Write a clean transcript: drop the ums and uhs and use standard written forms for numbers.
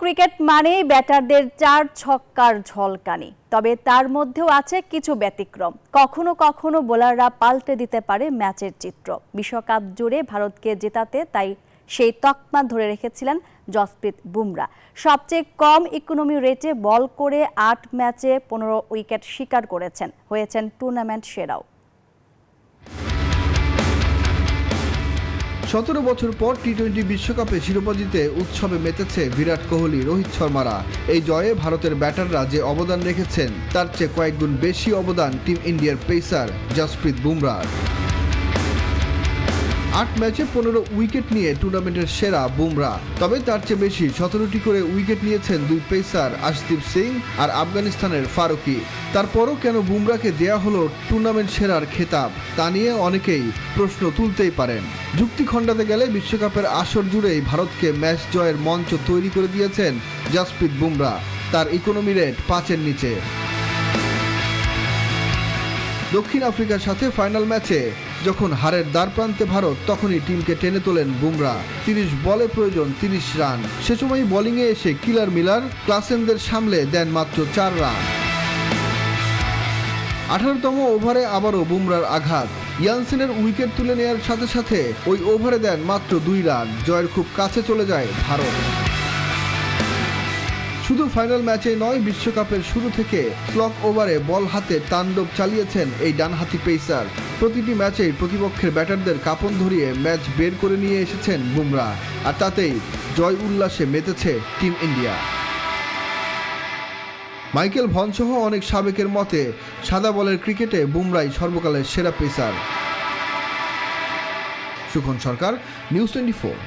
Cricket মানেই ব্যাটারদের 4 ছক্কার ঝলকানি, তবে তার মধ্যেও আছে কিছু ব্যতিক্রম। কখনো কখনো বোলাররা পাল্টে দিতে পারে ম্যাচের চিত্র। বিশ্বকাপ জুড়ে ভারতকে জেতাতে তাই সেই তকমা ধরে রেখেছিলেন জসপ্রীত বুমরা। সবচেয়ে কম ইকোনমি রেটে বল করে 8 ম্যাচে 15 উইকেট শিকার করেছেন, হয়েছেন টুর্নামেন্ট সেরাও। 17 বছর পর টি-20 বিশ্বকাপে শিরোপা জিতে উৎসবে মেতেছে বিরাট কোহলি, রোহিত শর্মারা। এই জয়ে ভারতের ব্যাটাররা যে অবদান রেখেছেন তার চেয়ে কয়েক গুণ বেশি অবদান টিম ইন্ডিয়ার পেসার জসপ্রীত বুমরার। 8 ম্যাচে 15 উইকেট নিয়ে টুর্নামেন্টের সেরা বুমরা। তবে তার চেয়ে বেশি 17টি করে উইকেট নিয়েছেন দুই পেসার আশদীপ সিং আর আফগানিস্তানের ফারুকি। তারপরও কেন বুমরাকে দেয়া হলো টুর্নামেন্ট সেরার খেতাব, তা নিয়ে অনেকেই প্রশ্ন তুলতেই পারেন। যুক্তি খণ্ডাতে গেলে বিশ্বকাপের আসর জুড়েই ভারতকে ম্যাচ জয়ের মঞ্চ তৈরি করে দিয়েছেন জসপ্রীত বুমরা। তার ইকোনমি রেট 5-এর নিচে। দক্ষিণ আফ্রিকার সাথে ফাইনাল ম্যাচে যখন হারের দ্বারপ্রান্তে ভারত, তখনই টিমকে টেনে তোলেন বুমরা। 30 বলে প্রয়োজন 30 রান। সে সময় বোলিংয়ে এসে কিলার মিলার ক্লাসেনদের সামলে দেন মাত্র 4 রান। 18তম ওভারে আবারও বুমরার আঘাত। ইয়ানসেনের উইকেট তুলে নেওয়ার সাথে সাথে ওই ওভারে দেন মাত্র 2 রান। জয়ের খুব কাছে চলে যায় ভারত। শুধু ফাইনাল ম্যাচেই নয়, বিশ্বকাপের শুরু থেকে স্লক ওভারে বল হাতে তাণ্ডব চালিয়েছেন এই ডানহাতি পেসার। প্রতিটি ম্যাচেই প্রতিপক্ষের ব্যাটারদের কাঁপন ধরিয়ে ম্যাচ বের করে নিয়ে এসেছেন বুমরা, আর তাতেই জয় উল্লাসে মেতেছে টিম ইন্ডিয়া। মাইকেল ভন সহ অনেক সাবেকের মতে সাদা বলের ক্রিকেটে বুমরাই সর্বকালের সেরা পেসার। সুখন সরকার, নিউজ 24।